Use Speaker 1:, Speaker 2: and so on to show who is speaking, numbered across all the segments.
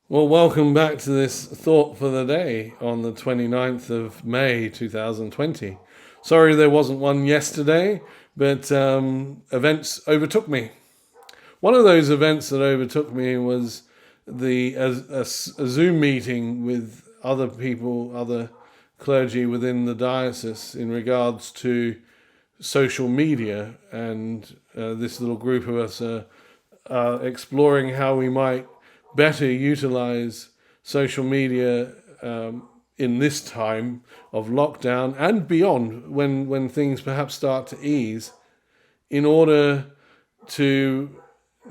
Speaker 1: Well, welcome back to this thought for the day on the 29th of May 2020. Sorry there wasn't one yesterday, but events overtook me. One of those events that overtook me was a Zoom meeting with other people, other clergy within the diocese in regards to social media, and this little group of us are exploring how we might better utilize social media in this time of lockdown and beyond, when things perhaps start to ease, in order to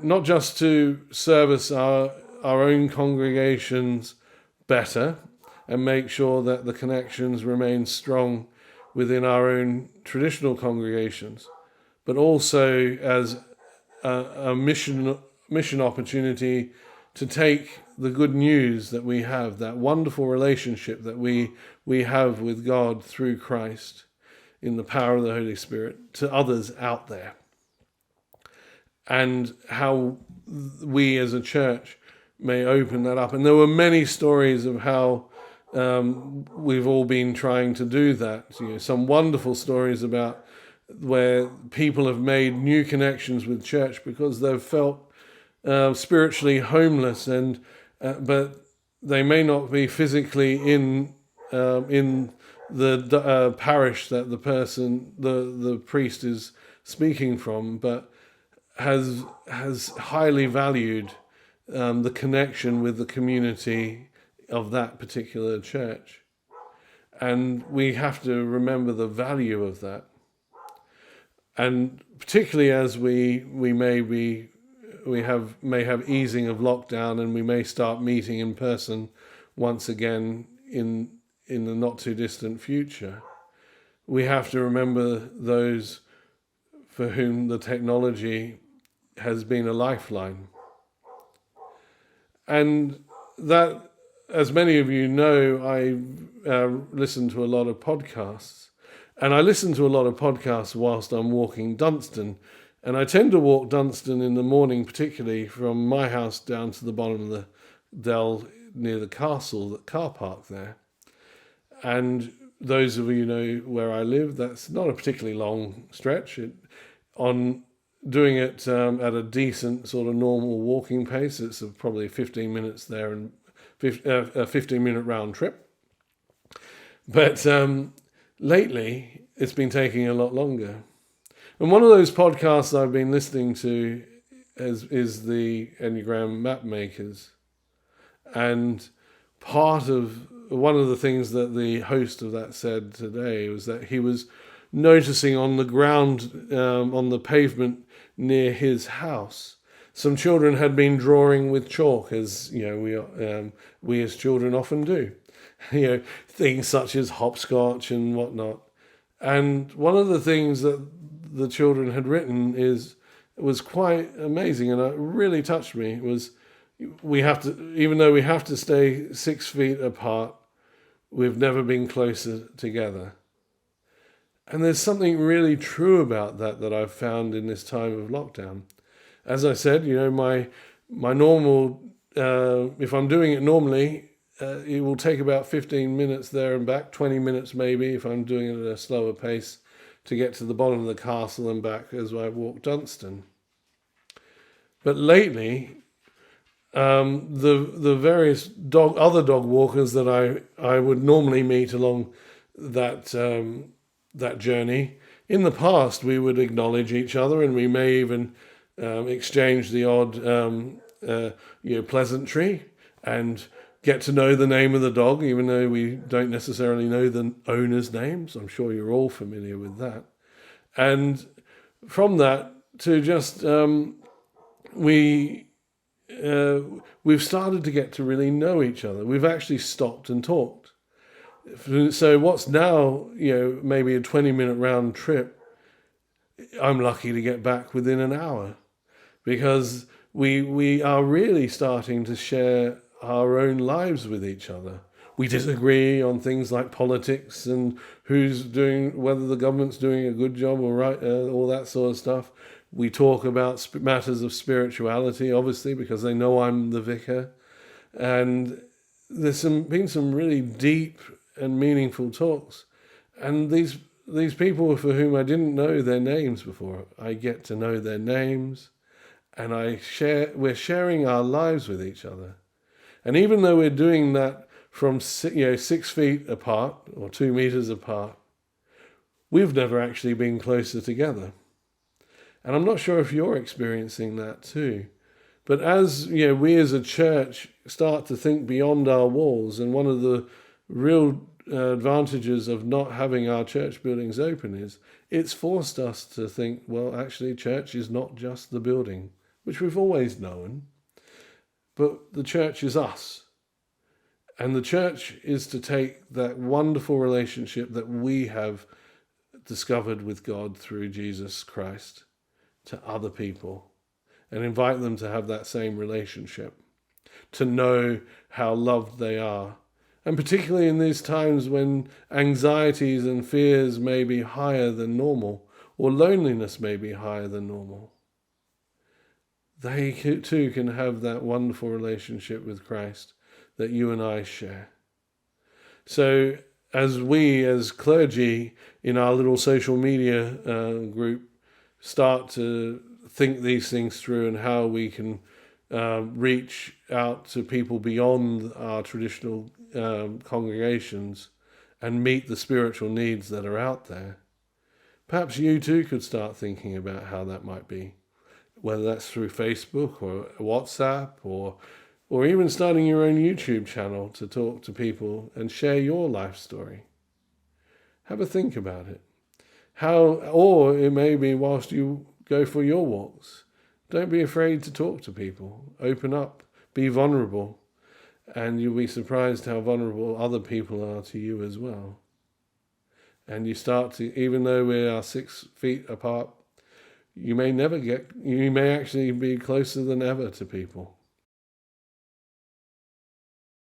Speaker 1: not just to service our own congregations better and make sure that the connections remain strong within our own traditional congregations, but also as a mission opportunity to take the good news that we have, that wonderful relationship that we have with God through Christ in the power of the Holy Spirit, to others out there. And how we as a church may open that up. And there were many stories of how we've all been trying to do that. Some wonderful stories about where people have made new connections with church because they've felt spiritually homeless, and but they may not be physically in the parish that the priest is speaking from, but has highly valued the connection with the community of that particular church. And we have to remember the value of that. And particularly as we may have easing of lockdown, and we may start meeting in person once again in the not too distant future, we have to remember those for whom the technology has been a lifeline. And that, as many of you know, I listen to a lot of podcasts. And I listen to a lot of podcasts whilst I'm walking Dunston. And I tend to walk Dunston in the morning, particularly from my house down to the bottom of the dell near the castle, the car park there. And those of you know where I live, that's not a particularly long stretch. On doing it at a decent sort of normal walking pace, it's probably 15 minutes there and a 15-minute round trip. But lately, it's been taking a lot longer. And one of those podcasts I've been listening to is the Enneagram Map Makers. And one of the things that the host of that said today was that he was noticing on the ground, on the pavement near his house, some children had been drawing with chalk, as we as children often do. Things such as hopscotch and whatnot. And one of the things that the children had written was quite amazing, and it really touched me. Was even though we have to stay 6 feet apart, we've never been closer together. And there's something really true about that I've found in this time of lockdown. As I said, my normal, if I'm doing it normally, it will take about 15 minutes there and back, 20 minutes maybe if I'm doing it at a slower pace, to get to the bottom of the castle and back as I walk Dunston. But lately, the various other dog walkers that I would normally meet along that journey, in the past we would acknowledge each other, and we may even exchange the odd pleasantry and get to know the name of the dog, even though we don't necessarily know the owner's names. I'm sure you're all familiar with that. And from that to just we've started to get to really know each other. We've actually stopped and talked. So what's now, maybe a 20-minute round trip, I'm lucky to get back within an hour, because we are really starting to share our own lives with each other. We disagree on things like politics and whether the government's doing a good job or right, all that sort of stuff. We talk about matters of spirituality, obviously, because they know I'm the vicar. And there's been some really deep and meaningful talks. And these people for whom I didn't know their names before, I get to know their names, and we're sharing our lives with each other. And even though we're doing that from 6 feet apart or 2 meters apart, we've never actually been closer together. And I'm not sure if you're experiencing that too. But as we as a church start to think beyond our walls, and one of the real advantages of not having our church buildings open is it's forced us to think, well, actually church is not just the building, which we've always known, but the church is us. And the church is to take that wonderful relationship that we have discovered with God through Jesus Christ to other people and invite them to have that same relationship, to know how loved they are. And particularly in these times when anxieties and fears may be higher than normal, or loneliness may be higher than normal, they too can have that wonderful relationship with Christ that you and I share. So as we, as clergy in our little social media group, start to think these things through and how we can reach out to people beyond our traditional congregations and meet the spiritual needs that are out there, perhaps you too could start thinking about how that might be, whether that's through Facebook or WhatsApp or even starting your own YouTube channel to talk to people and share your life story. Have a think about it. Or it may be whilst you go for your walks. Don't be afraid to talk to people. Open up. Be vulnerable. And you'll be surprised how vulnerable other people are to you as well. And you start to, even though we are 6 feet apart, you may actually be closer than ever to people.